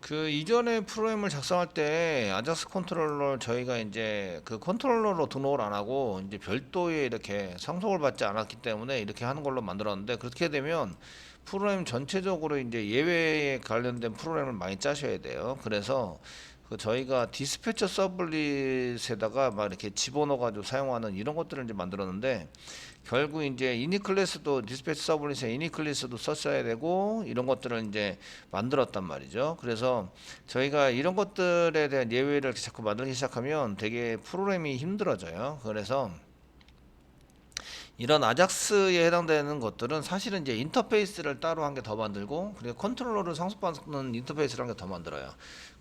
그 이전에 프로그램을 작성할 때 아작스 컨트롤러 저희가 이제 그 컨트롤러로 등록을 안 하고 이제 별도의 이렇게 상속을 받지 않았기 때문에 이렇게 하는 걸로 만들었는데, 그렇게 되면 프로그램 전체적으로 이제 예외에 관련된 프로그램을 많이 짜셔야 돼요. 그래서 그 저희가 디스패처 서블릿에다가 막 이렇게 집어넣어가지고 사용하는 이런 것들을 이제 만들었는데, 결국 이제 이니클래스도 디스패치 서블릿에 이니클래스도 썼어야 되고 이런 것들을 이제 만들었단 말이죠. 그래서 저희가 이런 것들에 대한 예외를 자꾸 만들기 시작하면 되게 프로그램이 힘들어져요. 그래서 이런 아작스에 해당되는 것들은 사실은 이제 인터페이스를 따로 한 개 더 만들고, 그리고 컨트롤러를 상속받는 인터페이스를 한 개 더 만들어요.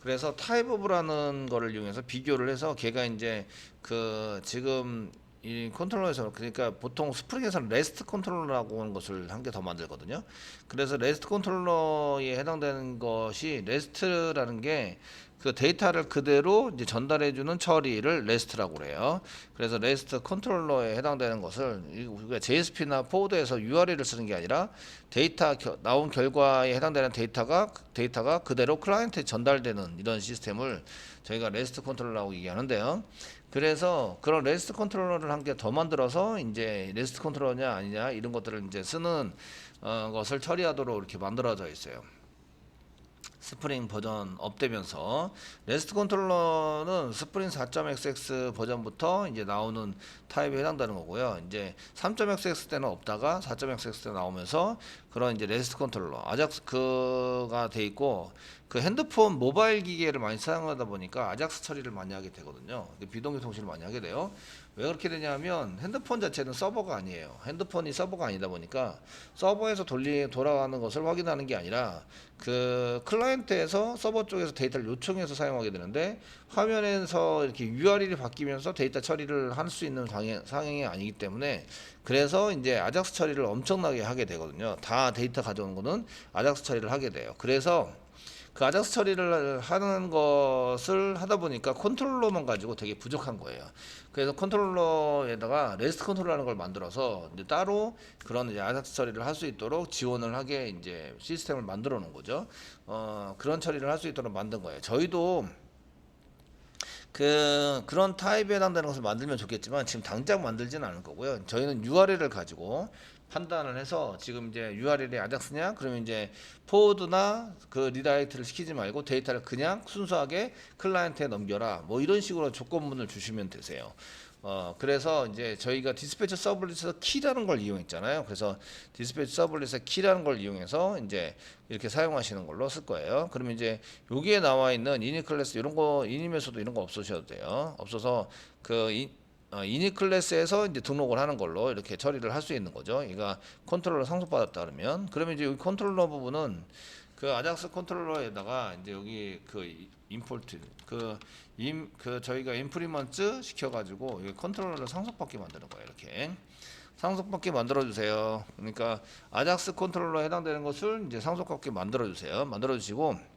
그래서 타입 오브라는 거를 이용해서 비교를 해서 걔가 이제 그 지금 이 컨트롤러에서, 그러니까 보통 스프링에서는 레스트 컨트롤러라고 하는 것을 한 개 더 만들거든요. 그래서 레스트 컨트롤러에 해당되는 것이, 레스트라는 게 그 데이터를 그대로 이제 전달해주는 처리를 레스트라고 그래요. 그래서 레스트 컨트롤러에 해당되는 것을 우리가 JSP나 포워드에서 URL을 쓰는 게 아니라 데이터 나온 결과에 해당되는 데이터가 그대로 클라이언트에 전달되는 이런 시스템을 저희가 레스트 컨트롤러라고 얘기하는데요. 그래서 그런 레스트 컨트롤러를 한 개 더 만들어서 이제 레스트 컨트롤러냐 아니냐 이런 것들을 이제 쓰는 것을 처리하도록 이렇게 만들어져 있어요. 스프링 버전 업되면서 레스트 컨트롤러는 스프링 4.xx 버전부터 이제 나오는 타입에 해당되는 거고요. 이제 3.xx 때는 없다가 4.xx 때 나오면서 그런 이제 레스트 컨트롤러 아작스가 돼 있고, 그 핸드폰 모바일 기계를 많이 사용하다 보니까 아작스 처리를 많이 하게 되거든요. 비동기 통신을 많이 하게 돼요. 왜 그렇게 되냐면 핸드폰 자체는 서버가 아니에요. 핸드폰이 서버가 아니다 보니까 서버에서 돌아가는 것을 확인하는 게 아니라 그 클라이언트에서 서버 쪽에서 데이터를 요청해서 사용하게 되는데, 화면에서 이렇게 URL이 바뀌면서 데이터 처리를 할 수 있는 상황이 아니기 때문에, 그래서 이제 아작스 처리를 엄청나게 하게 되거든요. 다 데이터 가져오는 거는 아작스 처리를 하게 돼요. 그래서 그 아작스 처리를 하는 것을 하다 보니까 컨트롤러만 가지고 되게 부족한 거예요. 그래서 컨트롤러에다가 레스트 컨트롤러라는 걸 만들어서 이제 따로 그런 이제 아작스 처리를 할 수 있도록 지원을 하게 이제 시스템을 만들어 놓은 거죠. 그런 처리를 할 수 있도록 만든 거예요. 저희도 그런 타입에 해당되는 것을 만들면 좋겠지만 지금 당장 만들지는 않을 거고요. 저희는 URL을 가지고 판단을 해서, 지금 이제 URL이 아작스냐 그러면 이제 포워드나 그 리다이렉트를 시키지 말고 데이터를 그냥 순수하게 클라이언트에 넘겨라, 뭐 이런 식으로 조건문을 주시면 되세요. 그래서 이제 저희가 디스패치 서블릿에서 키라는 걸 이용했잖아요. 그래서 디스패치 서블릿의 키라는 걸 이용해서 이제 이렇게 사용하시는 걸로 쓸 거예요. 그러면 이제 여기에 나와 있는 이니 클래스 이런 거, 이니메서도 이런 거 없으셔도 돼요. 없어서 그 이니 클래스에서 이제 등록을 하는 걸로 이렇게 처리를 할 수 있는 거죠. 얘가 컨트롤러 상속받았다 그러면 이제 여기 컨트롤러 부분은 그 아작스 컨트롤러에다가 이제 여기 그 임포트 그 저희가 인프리먼트 시켜가지고 여기 컨트롤러를 상속받게 만드는 거예요. 이렇게 상속받게 만들어 주세요. 그러니까 아작스 컨트롤러에 해당되는 것을 이제 상속받게 만들어 주세요. 만들어 주시고,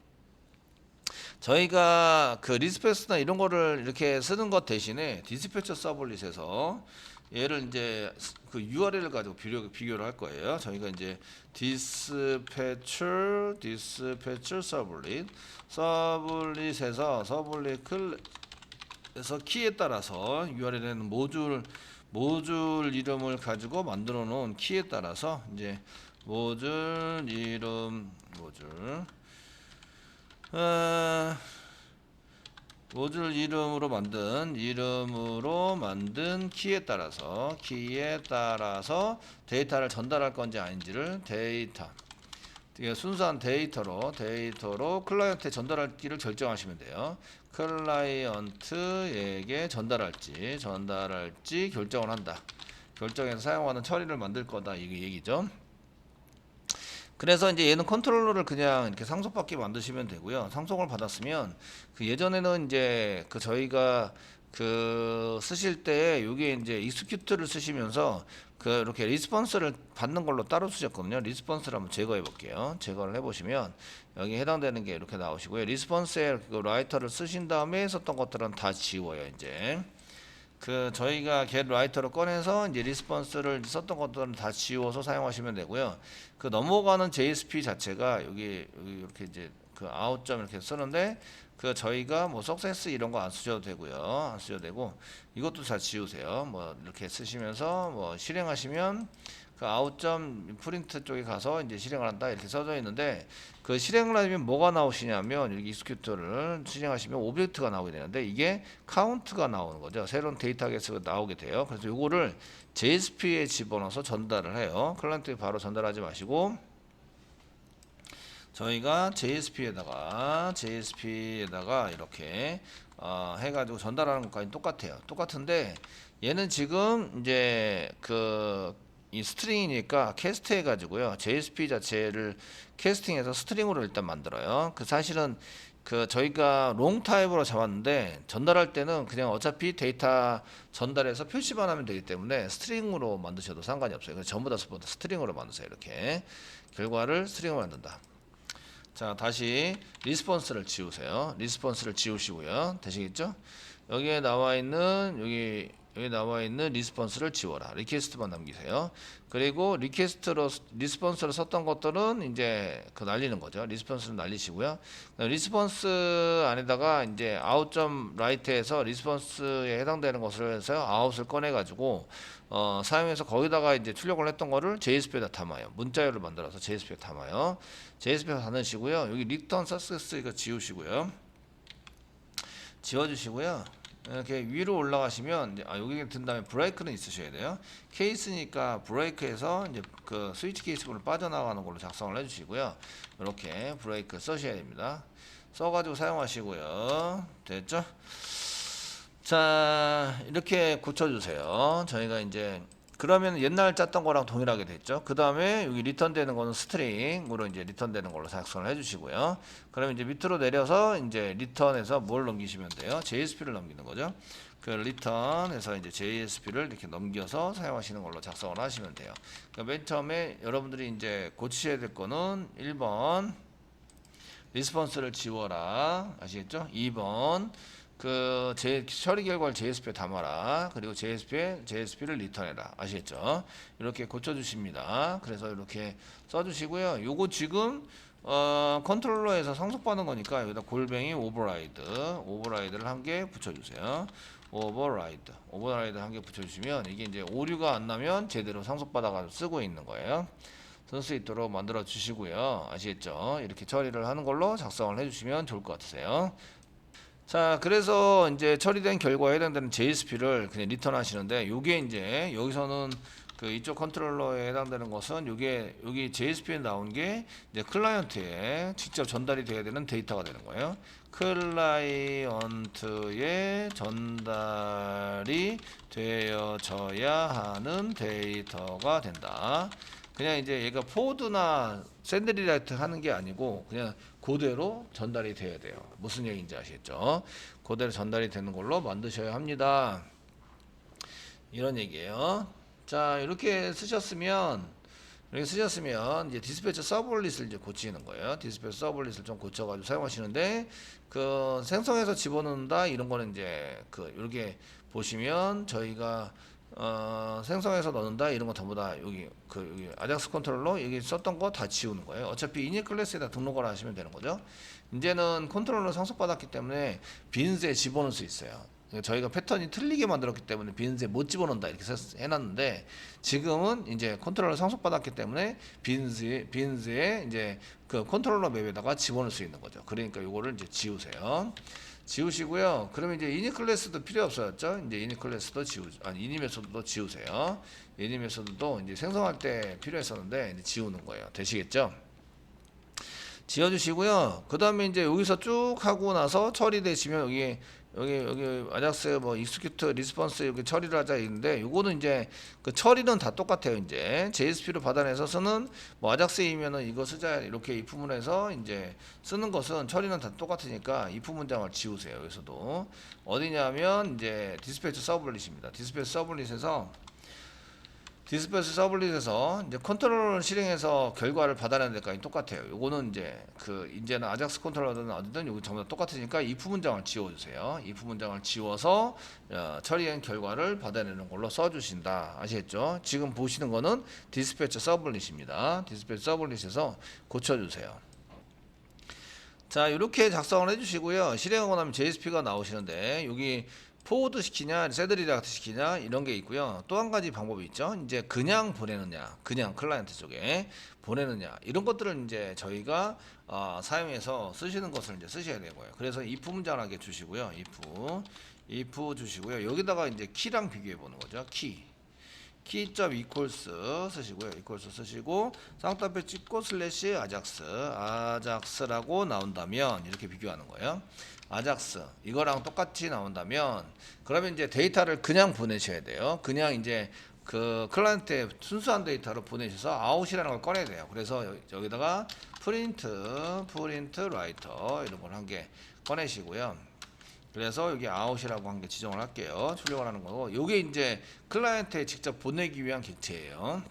저희가 그 리스패스나 이런 거를 이렇게 쓰는 것 대신에 디스패처 서블릿에서 얘를 이제 그 URL을 가지고 비교를 할 거예요. 저희가 이제 디스패처 서블릿에서 서블릿에서 키에 따라서 URL에는 모듈 이름을 가지고 만들어 놓은 키에 따라서 이제 모듈 이름 모듈 이름으로 만든 키에 따라서 데이터를 전달할 건지 아닌지를 순수한 데이터로 클라이언트에 전달할지를 결정하시면 돼요. 클라이언트에게 전달할지 결정을 한다. 결정해서 사용하는 처리를 만들 거다, 이게 얘기죠. 그래서 이제 얘는 컨트롤러를 그냥 이렇게 상속받게 만드시면 되고요. 상속을 받았으면 그 예전에는 이제 그 저희가 그 쓰실 때 여기에 이제 익스큐트를 쓰시면서 그 이렇게 리스폰스를 받는 걸로 따로 쓰셨거든요. 리스폰스를 한번 제거해 볼게요. 제거를 해 보시면 여기 해당되는 게 이렇게 나오시고요. 리스폰스에 그 라이터를 쓰신 다음에 썼던 것들은 다 지워요, 이제. 그 저희가 get writer로 꺼내서 이제 리스폰스를 썼던 것들은 다 지워서 사용하시면 되고요. 그 넘어가는 JSP 자체가 여기 이렇게 이제 그 아웃점 이렇게 쓰는데 그 저희가 뭐 석세스 이런 거 안 쓰셔도 되고요. 안 쓰셔도 되고 이것도 다 지우세요. 뭐 이렇게 쓰시면서 뭐 실행하시면 그 아웃점 프린트 쪽에 가서 이제 실행을 한다 이렇게 써져 있는데 그 실행을 하면 뭐가 나오시냐면 여기 익스큐트를 실행하시면 오브젝트가 나오게 되는데 이게 카운트가 나오는 거죠. 새로운 데이터 개수가 나오게 돼요. 그래서 요거를 JSP에 집어넣어서 전달을 해요. 클라이언트에 바로 전달하지 마시고 저희가 JSP에다가 이렇게 해가지고 전달하는 것까지 똑같아요. 똑같은데 얘는 지금 이제 이 스트링이니까 캐스트 해가지고요. JSP 자체를 캐스팅해서 스트링으로 일단 만들어요. 그 사실은 그 저희가 롱 타입으로 잡았는데 전달할 때는 그냥 어차피 데이터 전달해서 표시만 하면 되기 때문에 스트링으로 만드셔도 상관이 없어요. 그래서 전부 다 스트링으로 만드세요. 이렇게 결과를 스트링으로 만든다. 자, 다시 리스폰스를 지우세요. 리스폰스를 지우시고요. 되시겠죠? 여기에 나와 있는 여기 나와 있는 리스폰스를 지워라. 리퀘스트만 남기세요. 그리고 리스폰스로 썼던 것들은 이제 그 날리는 거죠. 리스폰스를 날리시고요. 리스폰스 안에다가 이제 아웃점 라이트에서 리스폰스에 해당되는 것을 해서 아웃을 꺼내 가지고 사용해서 거기다가 이제 출력을 했던 거를 JSP에다 담아요. 문자열을 만들어서 JSP에 담아요. JSP에 담으시고요. 여기 리턴 서스스 이거 지우시고요. 지워주시고요. 이렇게 위로 올라가시면 여기 든 다음에 브레이크는 있으셔야 돼요. 케이스니까 브레이크에서 이제 그 스위치 케이스를 빠져나가는 걸로 작성을 해주시고요. 이렇게 브레이크 써셔야 됩니다. 써가지고 사용하시고요. 됐죠? 자, 이렇게 고쳐주세요. 저희가 이제 그러면 옛날 짰던 거랑 동일하게 됐죠. 그 다음에 여기 리턴되는 거는 스트링으로 이제 리턴되는 걸로 작성을 해주시고요. 그러면 이제 밑으로 내려서 이제 리턴에서 뭘 넘기시면 돼요? JSP를 넘기는 거죠. 그 리턴에서 이제 JSP를 이렇게 넘겨서 사용하시는 걸로 작성을 하시면 돼요. 그러니까 맨 처음에 여러분들이 이제 고치셔야 될 거는 1번 리스폰스를 지워라. 아시겠죠? 2번 처리 결과를 JSP에 담아라. 그리고 JSP를 리턴해라. 아시겠죠? 이렇게 고쳐주십니다. 그래서 이렇게 써주시고요. 요거 지금 컨트롤러에서 상속받은 거니까 여기다 골뱅이 오버라이드를 한 개 붙여주세요. 오버라이드 한 개 붙여주시면 이게 이제 오류가 안 나면 제대로 상속받아가지고 쓰고 있는 거예요. 쓸 수 있도록 만들어 주시고요. 아시겠죠? 이렇게 처리를 하는 걸로 작성을 해주시면 좋을 것 같으세요. 자, 그래서 이제 처리된 결과에 해당되는 JSP를 그냥 리턴하시는데, 요게 이제 여기서는 그 이쪽 컨트롤러에 해당되는 것은 여기 JSP에 나온 게 이제 클라이언트에 직접 전달이 돼야 되는 데이터가 되는 거예요. 클라이언트에 전달이 되어져야 하는 데이터가 된다. 그냥 이제 얘가 포드나 샌드리라이트 하는 게 아니고 그냥 그대로 전달이 돼야 돼요. 무슨 얘기인지 아시겠죠? 그대로 전달이 되는 걸로 만드셔야 합니다. 이런 얘기예요. 자, 이렇게 쓰셨으면 이제 디스패치 서블릿을 이제 고치는 거예요. 디스패치 서블릿을 좀 고쳐가지고 사용하시는데 그 생성해서 집어넣는다 이런 거는 이제 이렇게 보시면 저희가 생성해서 넣는다 이런 거 전부 다 여기 아작스 컨트롤러 여기 썼던 거 다 지우는 거예요. 어차피 이닛 클래스에다 등록을 하시면 되는 거죠. 이제는 컨트롤러 상속받았기 때문에 빈스에 집어넣을 수 있어요. 저희가 패턴이 틀리게 만들었기 때문에 빈스에 못 집어넣는다 이렇게 해놨는데 지금은 이제 컨트롤러 상속받았기 때문에 빈스에 이제 그 컨트롤러 맵에다가 집어넣을 수 있는 거죠. 그러니까 요거를 이제 지우시고요. 그러면 이제 이닛 클래스도 필요 없어졌죠. 이제 이닛 클래스도 이닛 메소드도 지우세요. 이닛 메소드도 이제 생성할 때 필요했었는데 이제 지우는 거예요. 되시겠죠? 지워주시고요. 그 다음에 이제 여기서 쭉 하고 나서 처리되시면 여기 아작스 뭐 익스큐트 리스폰스 여기 처리를 하자 있는데 요거는 이제 그 처리는 다 똑같아요. 이제 JSP로 받아내서 쓰는 뭐 아작스이면은 이거 쓰자 이렇게 if 문에서 이제 쓰는 것은 처리는 다 똑같으니까 if 문장을 지우세요. 여기서도 어디냐면 이제 디스패치 서블릿입니다. 디스패치 서블릿에서 디스패치 서블릿에서 이제 컨트롤러를 실행해서 결과를 받아내는 데까지 똑같아요. 요거는 이제는 아작스 컨트롤러든 어디든 여기 전부 다 똑같으니까 if 문장을 지워주세요. if 문장을 지워서 처리한 결과를 받아내는 걸로 써주신다. 아시겠죠? 지금 보시는 거는 디스패치 서블릿입니다. 디스패치 서블릿에서 고쳐주세요. 자, 이렇게 작성을 해주시고요. 실행하고 나면 JSP가 나오시는데 여기 포워드 시키냐, 새드리락트 시키냐 이런 게 있고요. 또 한 가지 방법이 있죠. 이제 그냥 보내느냐, 그냥 클라이언트 쪽에 보내느냐 이런 것들을 이제 저희가 사용해서 쓰시는 것을 이제 쓰셔야 되고요. 그래서 if 문장하게 주시고요. if 주시고요. 여기다가 이제 키랑 비교해 보는 거죠. 키.equals 쓰시고요. equals 쓰시고 쌍따옴표 찍고 슬래시 아작스라고 나온다면 이렇게 비교하는 거예요. 아작스 이거랑 똑같이 나온다면 그러면 이제 데이터를 그냥 보내셔야 돼요. 그냥 이제 그 클라이언트에 순수한 데이터로 보내셔서 아웃이라는 걸 꺼내야 돼요. 그래서 여기다가 프린트 라이터 이런 걸 한 개 꺼내시고요. 그래서 여기 아웃이라고 한 개 지정을 할게요. 출력을 하는 거고, 요게 이제 클라이언트에 직접 보내기 위한 객체예요.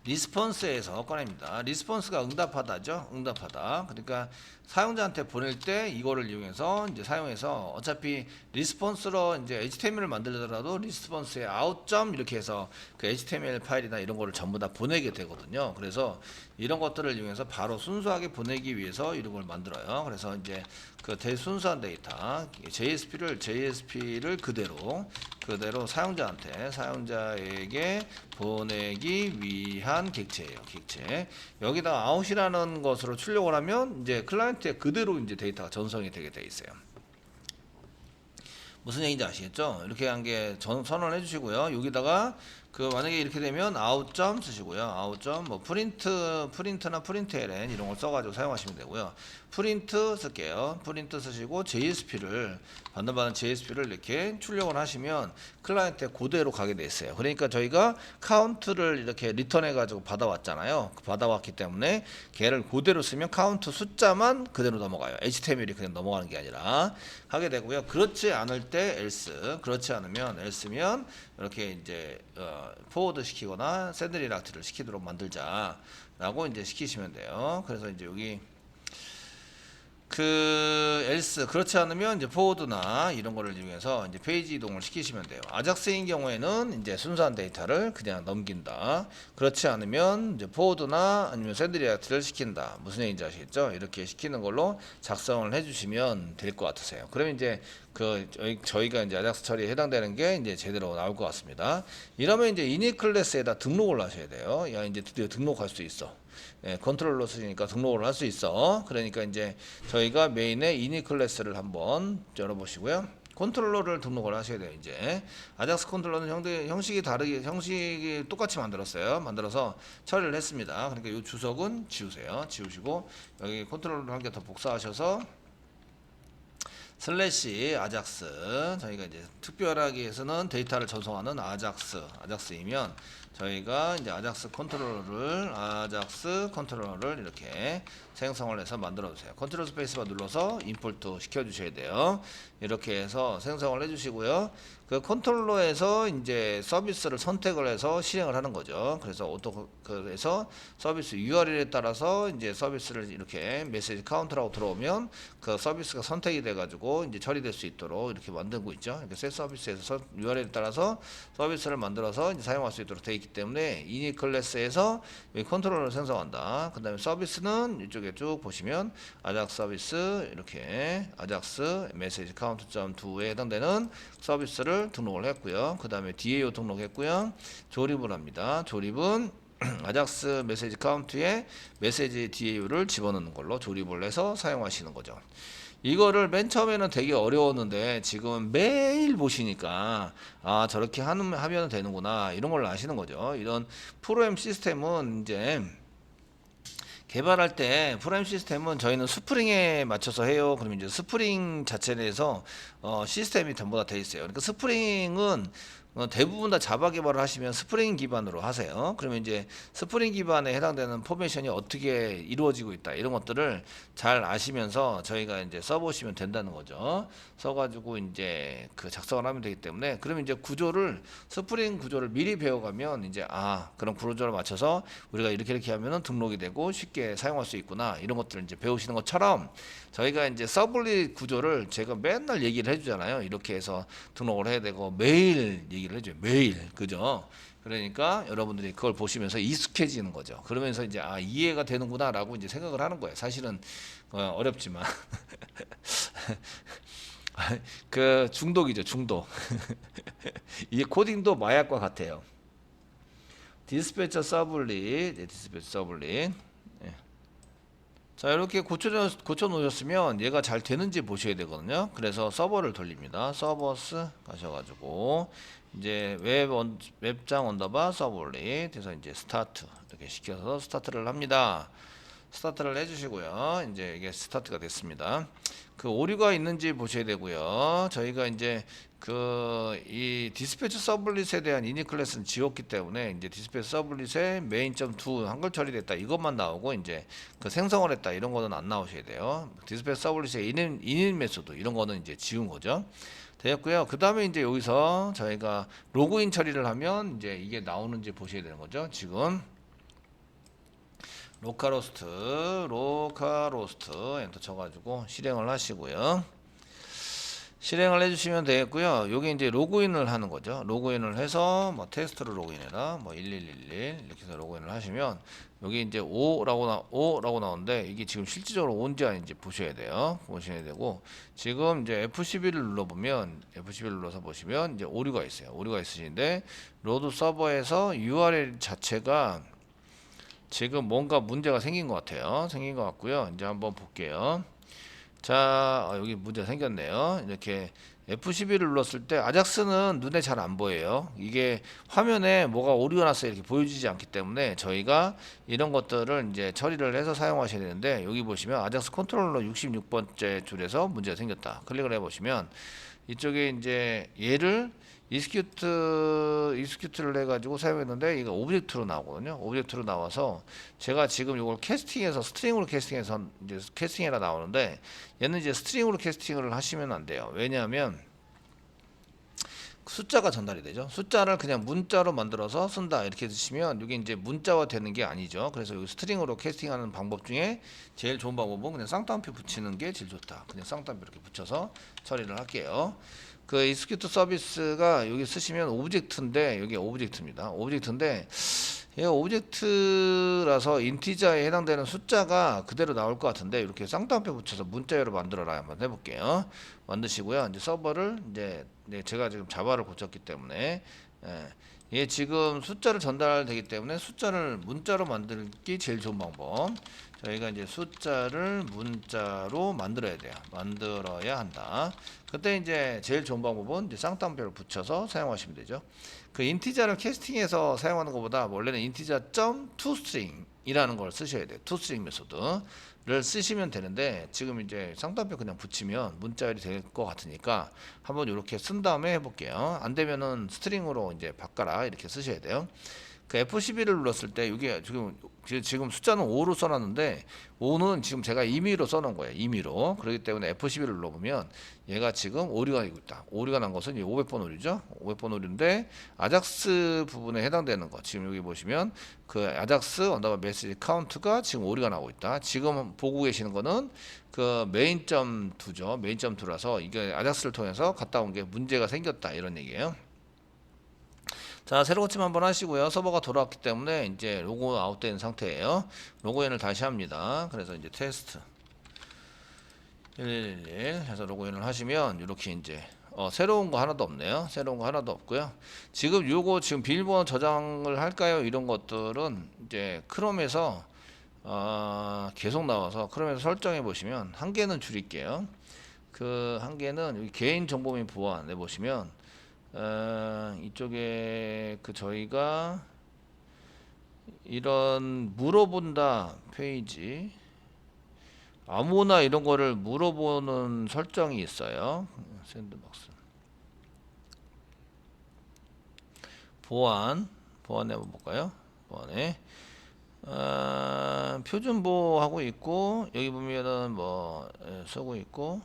리스폰스에서 꺼냅니다. 리스폰스가 응답하다죠. 응답하다. 그러니까 사용자한테 보낼 때 이거를 이용해서 이제 사용해서 어차피 리스폰스로 이제 HTML을 만들더라도 리스폰스에 아웃점 이렇게 해서 그 HTML 파일이나 이런 거를 전부 다 보내게 되거든요. 그래서 이런 것들을 이용해서 바로 순수하게 보내기 위해서 이런 걸 만들어요. 그래서 이제 그 대순수한 데이터 JSP를 그대로 사용자에게 보내기 위한 객체예요. 객체. 여기다 아웃이라는 것으로 출력을 하면 이제 클라이언트에 그대로 이제 데이터가 전송이 되게 돼 있어요. 무슨 얘기인지 아시겠죠? 이렇게 한 개 선언해 주시고요. 여기다가 만약에 이렇게 되면 아웃점 쓰시고요. 아웃점 뭐 프린트나 프린트LN 이런 걸 써가지고 사용하시면 되고요. 프린트 쓸게요. 프린트 쓰시고 JSP를 받는 JSP를 이렇게 출력을 하시면 클라이언트에 그대로 가게 돼 있어요. 그러니까 저희가 카운트를 이렇게 리턴해 가지고 받아왔잖아요. 받아왔기 때문에 걔를 그대로 쓰면 카운트 숫자만 그대로 넘어가요. HTML이 그냥 넘어가는 게 아니라 하게 되고요. 그렇지 않을 때 else, 그렇지 않으면 else면 이렇게 이제 포워드 시키거나 샌드리락트를 시키도록 만들자라고 이제 시키시면 돼요. 그래서 이제 여기 else 그렇지 않으면 이제 포워드나 이런 거를 이용해서 이제 페이지 이동을 시키시면 돼요. 아작스인 경우에는 이제 순수한 데이터를 그냥 넘긴다. 그렇지 않으면 이제 포워드나 아니면 샌드리락트를 시킨다. 무슨 얘기인지 아시겠죠? 이렇게 시키는 걸로 작성을 해주시면 될 것 같으세요. 그러면 이제 저희가 이제 아작스 처리에 해당되는 게 이제 제대로 나올 것 같습니다. 이러면 이제 이닛 클래스에다 등록을 하셔야 돼요. 야, 이제 드디어 등록할 수 있어. 예, 컨트롤러 쓰시니까 등록을 할 수 있어. 그러니까 이제 저희가 메인에 이닛 클래스를 한번 열어보시고요. 컨트롤러를 등록을 하셔야 돼요. 이제 아작스 컨트롤러는 형식이 똑같이 만들어서 처리를 했습니다. 그러니까 이 주석은 지우시고 여기 컨트롤러 한 개 더 복사하셔서 슬래시 아작스 저희가 이제 특별하게 해서는 데이터를 전송하는 아작스이면 저희가 이제 아작스 컨트롤러를 이렇게 생성을 해서 만들어 주세요. 컨트롤 스페이스바 눌러서 임포트 시켜 주셔야 돼요. 이렇게 해서 생성을 해 주시고요. 그 컨트롤러에서 이제 서비스를 선택을 해서 실행을 하는 거죠. 그래서 그래서 서비스 URL에 따라서 이제 서비스를 이렇게 메시지 카운트라고 들어오면 그 서비스가 선택이 돼 가지고 이제 처리될 수 있도록 이렇게 만들고 있죠. 이렇게 새 서비스에서 URL에 따라서 서비스를 만들어서 이제 사용할 수 있도록 되어 있기 때문에 이닛 클래스에서 컨트롤러를 생성한다. 그다음에 서비스는 이쪽에 쭉 보시면 아작스 서비스 이렇게 아작스 메시지 카운트.2에 해당되는 서비스를 등록을 했고요. 그 다음에 DAO 등록했고요. 조립을 합니다. 조립은 아작스 메시지 카운트에 메시지 DAO를 집어넣는 걸로 조립을 해서 사용하시는 거죠. 이거를 맨 처음에는 되게 어려웠는데 지금 매일 보시니까 저렇게 하면 되는구나 이런 걸 아시는 거죠. 이런 프로그램 시스템은 이제 개발할 때 프로그램 시스템은 저희는 스프링에 맞춰서 해요. 그러면 이제 스프링 자체 내에서 시스템이 전부 다 돼 있어요. 그러니까 스프링은 대부분 다 자바 개발을 하시면 스프링 기반으로 하세요. 그러면 이제 스프링 기반에 해당되는 포메이션이 어떻게 이루어지고 있다 이런 것들을 잘 아시면서 저희가 이제 써보시면 된다는 거죠. 써가지고 이제 그 작성을 하면 되기 때문에 그러면 이제 구조를 스프링 구조를 미리 배워가면 이제 그런 구조를 맞춰서 우리가 이렇게 하면은 등록이 되고 쉽게 사용할 수 있구나 이런 것들을 이제 배우시는 것처럼 저희가 이제 서블릿 구조를 제가 맨날 얘기를 해주잖아요. 이렇게 해서 등록을 해야 되고 매일 얘기를 해줘요. 매일 그죠? 그러니까 여러분들이 그걸 보시면서 익숙해지는 거죠. 그러면서 이제 이해가 되는구나라고 이제 생각을 하는 거예요. 사실은 어렵지만 그 중독이죠. 중독. 이게 코딩도 마약과 같아요. 디스패처 서블릿, 디스패처 서블릿. 자 이렇게 고쳐 놓으셨으면 얘가 잘 되는지 보셔야 되거든요. 그래서 서버를 돌립니다. 서버스 가셔가지고 이제 웹장 언더바 서블릿 해서 이제 스타트 이렇게 시켜서 스타트를 합니다. 스타트를 해주시고요. 이제 이게 스타트가 됐습니다. 그 오류가 있는지 보셔야 되고요. 저희가 이제 이 디스패치 서블릿에 대한 이닛 클래스는 지웠기 때문에 이제 디스패치 서블릿에 메인.2 한글 처리됐다 이것만 나오고 이제 그 생성을 했다 이런 거는 안 나오셔야 돼요. 디스패치 서블릿의 이닛 메소드 이런 거는 이제 지운 거죠. 되었고요. 그 다음에 이제 여기서 저희가 로그인 처리를 하면 이제 이게 나오는지 보셔야 되는 거죠. 지금 로컬호스트 엔터 쳐가지고 실행을 하시고요. 실행을 해주시면 되겠고요. 여기 이제 로그인을 하는 거죠. 로그인을 해서 뭐 테스트로 로그인해라, 뭐 1111 이렇게 해서 로그인을 하시면 여기 이제 5라고 나오는데 이게 지금 실질적으로 온지 아닌지 보셔야 돼요. 보셔야 되고 지금 이제 F11을 눌러보면 F11을 눌러서 보시면 이제 오류가 있어요. 오류가 있으신데 로드 서버에서 URL 자체가 지금 뭔가 문제가 생긴 것 같아요. 생긴 것 같고요. 이제 한번 볼게요. 자, 여기 문제가 생겼네요. 이렇게 F11을 눌렀을 때 아작스는 눈에 잘 안 보여요. 이게 화면에 뭐가 오류가 났어요 이렇게 보여지지 않기 때문에 저희가 이런 것들을 이제 처리를 해서 사용하셔야 되는데 여기 보시면 아작스 컨트롤러 66번째 줄에서 문제가 생겼다. 클릭을 해보시면 이쪽에 이제 얘를 이스큐트를 해가지고 사용했는데 이거 오브젝트로 나오거든요. 오브젝트로 나와서 제가 지금 이걸 캐스팅해서 스트링으로 캐스팅해서 이제 캐스팅해라 나오는데 얘는 이제 스트링으로 캐스팅을 하시면 안 돼요. 왜냐하면 숫자가 전달이 되죠. 숫자를 그냥 문자로 만들어서 쓴다 이렇게 드시면 이게 이제 문자화 되는 게 아니죠. 그래서 여기 스트링으로 캐스팅하는 방법 중에 제일 좋은 방법은 그냥 쌍따옴표 붙이는 게 제일 좋다. 그냥 쌍따옴표 이렇게 붙여서 처리를 할게요. 그 이스큐트 서비스가 여기 쓰시면 오브젝트인데 여기 오브젝트입니다. 오브젝트인데 얘가 오브젝트라서 인티저에 해당되는 숫자가 그대로 나올 것 같은데 이렇게 쌍따옴표 붙여서 문자열로 만들어라 한번 해볼게요. 만드시고요. 이제 서버를 이제 제가 지금 자바를 고쳤기 때문에 얘 지금 숫자를 전달되기 때문에 숫자를 문자로 만들기 제일 좋은 방법. 저희가 이제 숫자를 문자로 만들어야 돼요. 만들어야 한다. 그때 이제 제일 좋은 방법은 이제 쌍따옴표를 붙여서 사용하시면 되죠. 그 인티저를 캐스팅해서 사용하는 것보다 원래는 인티저 .toString이라는 걸 쓰셔야 돼요. toString 메소드를 쓰시면 되는데 지금 이제 쌍따옴표 그냥 붙이면 문자열이 될 것 같으니까 한번 이렇게 쓴 다음에 해볼게요. 안 되면은 스트링으로 이제 바꿔라 이렇게 쓰셔야 돼요. 그 F11을 눌렀을 때 이게 지금 숫자는 5로 써놨는데 5는 지금 제가 임의로 써놓은 거예요. 임의로. 그렇기 때문에 F11을 눌러보면 얘가 지금 오류가 있다. 오류가 난 것은 500번 오류죠. 500번 오류인데 아작스 부분에 해당되는 거 지금 여기 보시면 그 아작스 언더바 메시지 카운트가 지금 오류가 나오고 있다. 지금 보고 계시는 거는 그 메인.2죠. 메인.2라서 이게 아작스를 통해서 갔다 온 게 문제가 생겼다 이런 얘기예요. 자, 새로 고침 한번 하시고요. 서버가 돌아왔기 때문에 이제 로고 아웃된 상태예요. 로그인을 다시 합니다. 그래서 이제 테스트 111 해서 로그인을 하시면 이렇게 이제 새로운 거 하나도 없네요. 새로운 거 하나도 없고요. 지금 요거 지금 비밀번호 저장을 할까요? 이런 것들은 이제 크롬에서 계속 나와서 크롬에서 설정해 보시면 한 개는 줄일게요. 그 한 개는 여기 개인정보민 보안에 보시면 이쪽에 그 저희가 이런 물어본다 페이지 아무나 이런 거를 물어보는 설정이 있어요. 샌드박스 보안에 한번 볼까요? 보안에 표준 보호하고 있고 여기 보면은 뭐 쓰고 있고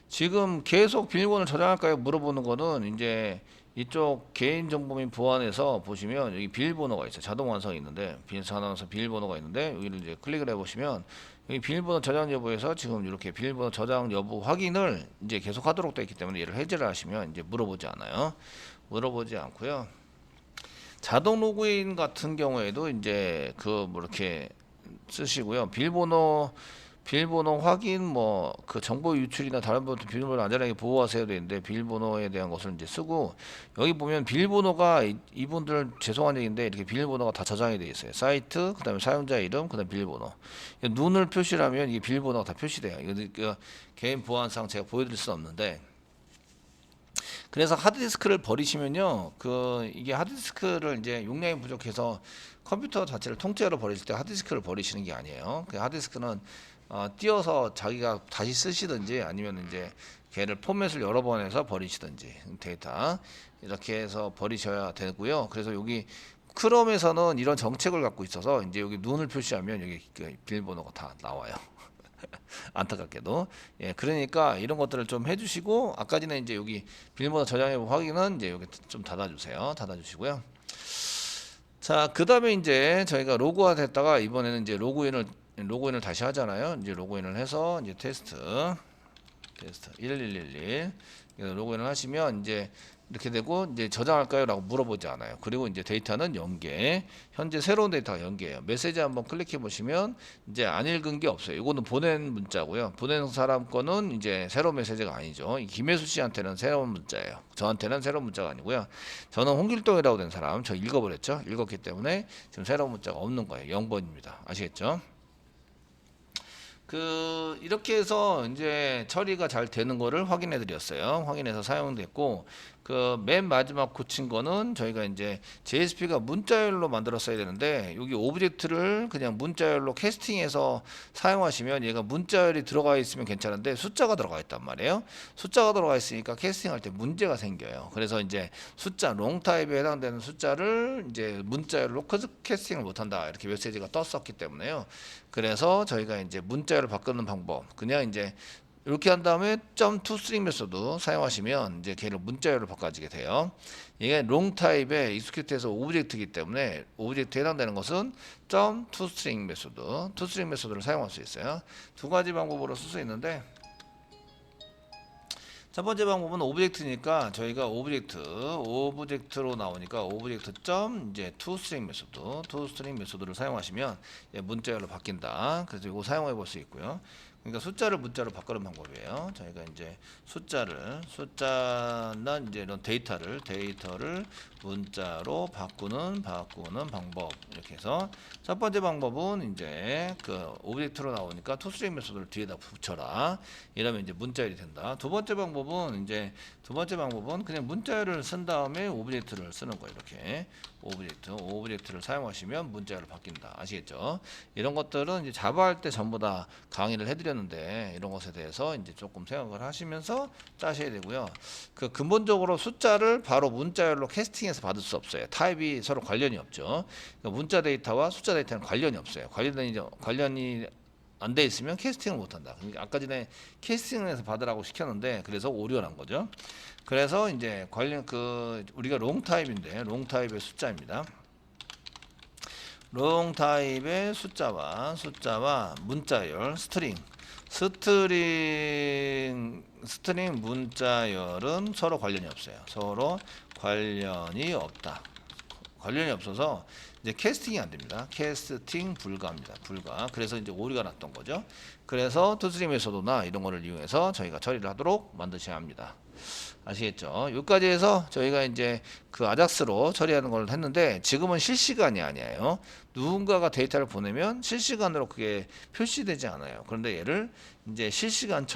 지금 계속 비밀번호를 저장할까요? 물어보는 거는 이제 이쪽 개인정보민 보안에서 보시면 여기 비밀번호가 있어요. 자동 완성이 있는데 비밀번호가 있는데 여기를 이제 클릭을 해보시면 여기 비밀번호 저장 여부에서 지금 이렇게 비밀번호 저장 여부 확인을 이제 계속 하도록 되어 있기 때문에 얘를 해제를 하시면 이제 물어보지 않아요. 물어보지 않고요. 자동 로그인 같은 경우에도 이제 그 뭐 이렇게 쓰시고요. 비밀번호 확인 뭐 그 정보 유출이나 다른 분들 비밀번호 안전하게 보호하세요 되는데 비밀번호에 대한 것을 이제 쓰고 여기 보면 비밀번호가 이분들 죄송한 얘기인데 이렇게 비밀번호가 다 저장이 되어 있어요. 사이트 그다음에 사용자 이름 그다음에 비밀번호 눈을 표시하면 이게 비밀번호가 다 표시돼요. 이거 개인 보안상 제가 보여드릴 수는 없는데 그래서 하드디스크를 버리시면요, 이게 하드디스크를 이제 용량이 부족해서 컴퓨터 자체를 통째로 버리실 때 하드디스크를 버리시는 게 아니에요. 그 하드디스크는 띄어서 자기가 다시 쓰시든지 아니면 이제 걔를 포맷을 여러 번 해서 버리시든지 데이터 이렇게 해서 버리셔야 되고요. 그래서 여기 크롬에서는 이런 정책을 갖고 있어서 이제 여기 눈을 표시하면 여기 비밀번호가 다 나와요. 안타깝게도 그러니까 이런 것들을 좀 해주시고 아까 전에 이제 여기 비밀번호 저장해 확인은 이제 여기 좀 닫아주시고요. 자, 그 다음에 이제 저희가 로그아웃 했다가 이번에는 이제 로그인을 다시 하잖아요. 이제 로그인을 해서 이제 테스트 1111 로그인을 하시면 이제 이렇게 되고 이제 저장할까요? 라고 물어보지 않아요. 그리고 이제 데이터는 연계. 현재 새로운 데이터가 연계예요. 메시지 한번 클릭해 보시면 이제 안 읽은 게 없어요. 이거는 보낸 문자고요. 보낸 사람 거는 이제 새로운 메시지가 아니죠. 김혜수 씨한테는 새로운 문자예요. 저한테는 새로운 문자가 아니고요. 저는 홍길동이라고 된 사람 저 읽어버렸죠. 읽었기 때문에 지금 새로운 문자가 없는 거예요. 0번입니다. 아시겠죠? 이렇게 해서 이제 처리가 잘 되는 거를 확인해 드렸어요. 확인해서 사용됐고, 맨 마지막 고친 거는 저희가 이제 JSP가 문자열로 만들었어야 되는데, 여기 오브젝트를 그냥 문자열로 캐스팅해서 사용하시면 얘가 문자열이 들어가 있으면 괜찮은데 숫자가 들어가 있단 말이에요. 숫자가 들어가 있으니까 캐스팅할 때 문제가 생겨요. 그래서 이제 숫자, 롱 타입에 해당되는 숫자를 이제 문자열로 캐스팅을 못한다. 이렇게 메시지가 떴었기 때문에요. 그래서 저희가 이제 문자열을 바꾸는 방법 그냥 이제 이렇게 한 다음에 .toString 메소드 사용하시면 이제 걔를 문자열로 바꿔지게 돼요. 이게 롱 타입에 익스큐트해서 오브젝트이기 때문에 오브젝트에 해당되는 것은 .toString 메소드를 사용할 수 있어요. 두 가지 방법으로 쓸 수 있는데 첫 번째 방법은 오브젝트니까 저희가 오브젝트로 나오니까 오브젝트 이제 toString 메소드를 사용하시면 문자열로 바뀐다. 그래서 이거 사용해 볼 수 있고요. 그러니까 숫자를 문자로 바꾸는 방법이에요. 저희가 이제 숫자나 이제 이런 데이터를 문자로 바꾸는 방법 이렇게 해서 첫 번째 방법은 이제 오브젝트로 나오니까 toString 메소드를 뒤에다 붙여라. 이러면 이제 문자열이 된다. 두 번째 방법은 그냥 문자열을 쓴 다음에 오브젝트를 쓰는 거예요. 이렇게 오브젝트를 사용하시면 문자열로 바뀐다. 아시겠죠? 이런 것들은 이제 자바 할 때 전부 다 강의를 해드렸는데 이런 것에 대해서 이제 조금 생각을 하시면서 짜셔야 되고요. 근본적으로 숫자를 바로 문자열로 캐스팅해서 받을 수 없어요. 타입이 서로 관련이 없죠. 문자 데이터와 숫자 데이터는 관련이 없어요. 관련이 안 돼 있으면 캐스팅을 못 한다. 그러니까 아까 전에 캐스팅을 해서 받으라고 시켰는데 그래서 오류가 난 거죠. 그래서 이제 우리가 롱 타입의 숫자입니다. 롱 타입의 숫자와 문자열 스트링 문자열은 서로 관련이 없어요. 관련이 없어서 이제 캐스팅이 안 됩니다. 캐스팅 불가입니다. 그래서 이제 오류가 났던 거죠. 그래서 toString 메소드나 이런 거를 이용해서 저희가 처리를 하도록 만드셔야 합니다. 아시겠죠? 여기까지 해서 저희가 이제 아작스로 처리하는 걸 했는데 지금은 실시간이 아니에요. 누군가가 데이터를 보내면 실시간으로 그게 표시되지 않아요. 그런데 얘를 이제 실시간은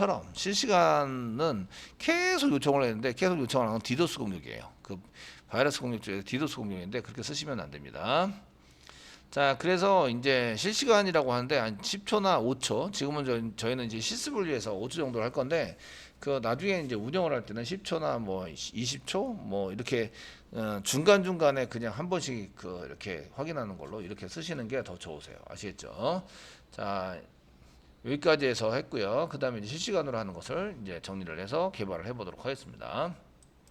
계속 요청을 했는데 계속 요청을 하는 건 디도스 공격이에요. 바이러스 공격 중에 디도스 공격인데 그렇게 쓰시면 안 됩니다. 자, 그래서 이제 실시간이라고 하는데 한 10초나 5초. 지금은 저희는 이제 시스 분리해서 5초 정도 할 건데 그 나중에 이제 운영을 할 때는 10초나 뭐 20초 뭐 이렇게 중간 중간에 그냥 한 번씩 그 이렇게 확인하는 걸로 이렇게 쓰시는 게 더 좋으세요. 아시겠죠? 자, 여기까지 해서 했고요. 그 다음에 이제 실시간으로 하는 것을 이제 정리를 해서 개발을 해보도록 하겠습니다.